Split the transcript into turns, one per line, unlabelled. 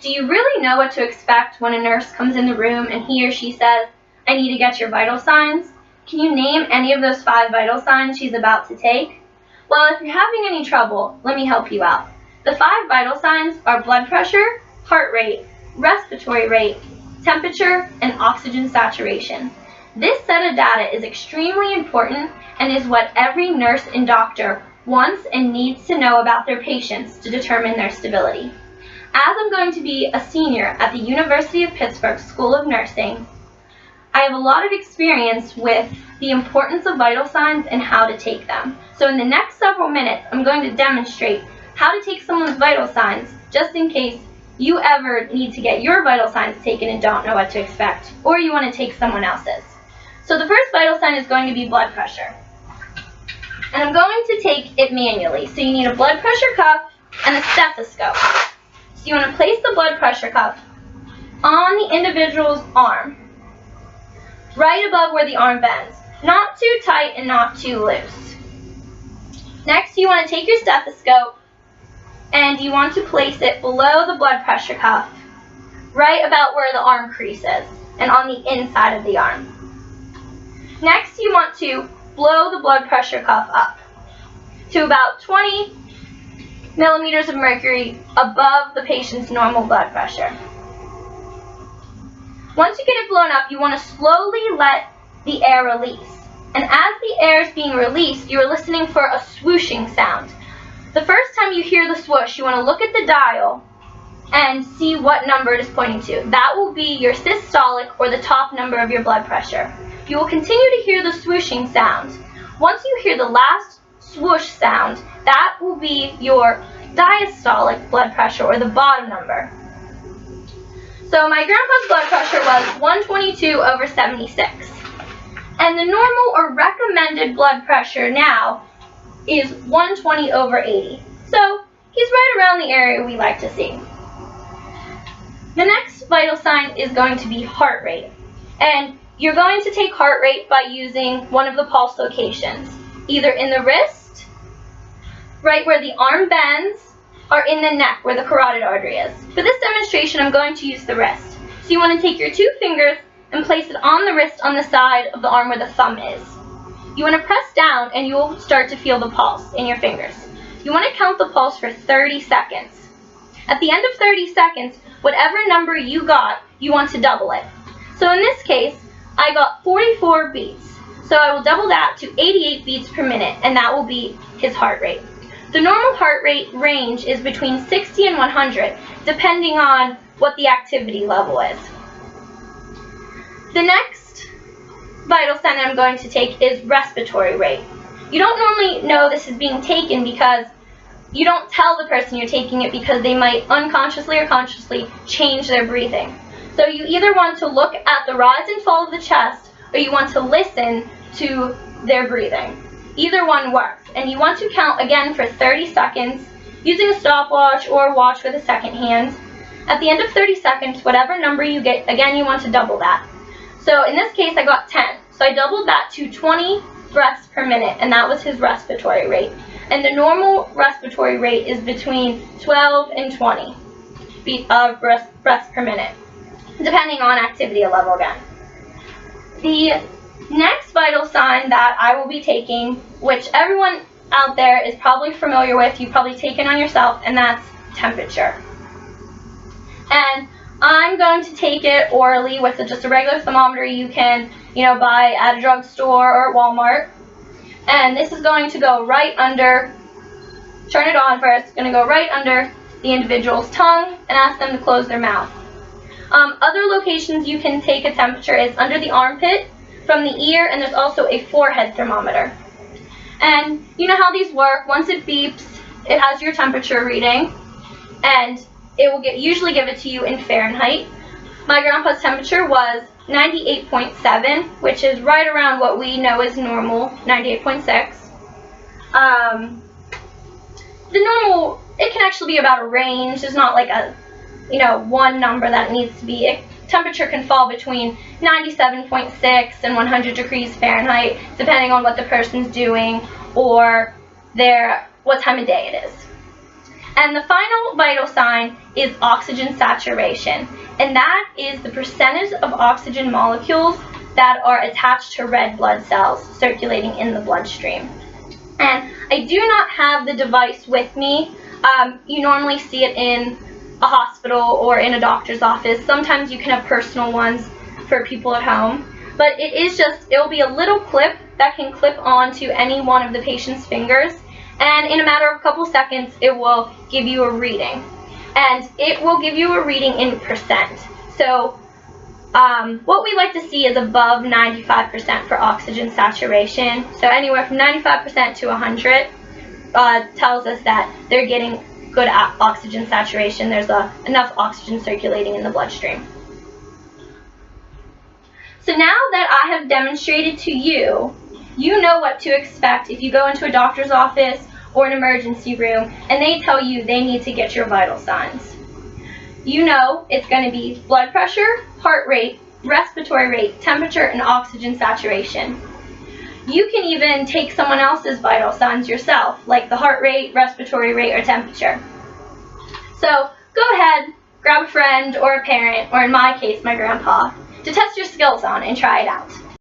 Do you really know what to expect when a nurse comes in the room and he or she says, "I need to get your vital signs"? Can you name any of those 5 vital signs she's about to take? Well, if you're having any trouble, let me help you out. The 5 vital signs are blood pressure, heart rate, respiratory rate, temperature, and oxygen saturation. This set of data is extremely important and is what every nurse and doctor wants and needs to know about their patients to determine their stability. As I'm going to be a senior at the University of Pittsburgh School of Nursing, I have a lot of experience with the importance of vital signs and how to take them. So in the next several minutes, I'm going to demonstrate how to take someone's vital signs, just in case you ever need to get your vital signs taken and don't know what to expect, or you want to take someone else's. So the first vital sign is going to be blood pressure. And I'm going to take it manually. So you need a blood pressure cuff and a stethoscope. So you want to place the blood pressure cuff on the individual's arm, right above where the arm bends. Not too tight and not too loose. Next, you want to take your stethoscope and you want to place it below the blood pressure cuff, right about where the arm crease is, and on the inside of the arm. Next, you want to blow the blood pressure cuff up to about 20 millimeters of mercury above the patient's normal blood pressure. Once you get it blown up, you want to slowly let the air release. And as the air is being released, you're listening for a swooshing sound. The first time you hear the swoosh, you want to look at the dial and see what number it is pointing to. That will be your systolic, or the top number of your blood pressure. You will continue to hear the swooshing sound. Once you hear the last swoosh sound, that will be your diastolic blood pressure, or the bottom number. So my grandpa's blood pressure was 122/76. And the normal or recommended blood pressure now is 120/80. So he's right around the area we like to see. The next vital sign is going to be heart rate. And you're going to take heart rate by using one of the pulse locations, either in the wrist, right where the arm bends, or in the neck where the carotid artery is. For this demonstration, I'm going to use the wrist. So you want to take your 2 fingers and place it on the wrist on the side of the arm where the thumb is. You want to press down and you will start to feel the pulse in your fingers. You want to count the pulse for 30 seconds. At the end of 30 seconds, whatever number you got, you want to double it. So in this case, I got 44 beats. So I will double that to 88 beats per minute, and that will be his heart rate. The normal heart rate range is between 60 and 100, depending on what the activity level is. The next vital sign that I'm going to take is respiratory rate. You don't normally know this is being taken because you don't tell the person you're taking it, because they might unconsciously or consciously change their breathing. So you either want to look at the rise and fall of the chest, or you want to listen to their breathing. Either one works. And you want to count again for 30 seconds using a stopwatch or a watch with a second hand. At the end of 30 seconds, whatever number you get, again, you want to double that. So in this case, I got 10. So I doubled that to 20 breaths per minute, and that was his respiratory rate. And the normal respiratory rate is between 12 and 20 breaths per minute, depending on activity level again. The next vital sign that I will be taking, which everyone out there is probably familiar with, you've probably taken on yourself, and that's temperature. And I'm going to take it orally with just a regular thermometer you can, buy at a drugstore or Walmart. And this is going to go right under, turn it on first, it's going to go right under the individual's tongue and ask them to close their mouth. Other locations you can take a temperature is under the armpit, from the ear, and there's also a forehead thermometer. And you know how these work. Once it beeps, it has your temperature reading, and it will usually give it to you in Fahrenheit. My grandpa's temperature was 98.7, which is right around what we know is normal, 98.6. The normal, it can actually be about a range. There's not like a, one number that it needs to be. Temperature can fall between 97.6 and 100 degrees Fahrenheit, depending on what the person's doing or what time of day it is. And the final vital sign is oxygen saturation, and that is the percentage of oxygen molecules that are attached to red blood cells circulating in the bloodstream. And I do not have the device with me. You normally see it in a hospital or in a doctor's office. Sometimes you can have personal ones for people at home. But it'll be a little clip that can clip onto any one of the patient's fingers. And in a matter of a couple seconds, it will give you a reading. And it will give you a reading in percent. So what we like to see is above 95% for oxygen saturation. So anywhere from 95% to 100 tells us that they're getting good oxygen saturation. There's enough oxygen circulating in the bloodstream. So now that I have demonstrated to you, you know what to expect if you go into a doctor's office or an emergency room and they tell you they need to get your vital signs. You know it's going to be blood pressure, heart rate, respiratory rate, temperature, and oxygen saturation. You can even take someone else's vital signs yourself, like the heart rate, respiratory rate, or temperature. So go ahead, grab a friend or a parent, or in my case, my grandpa, to test your skills on and try it out.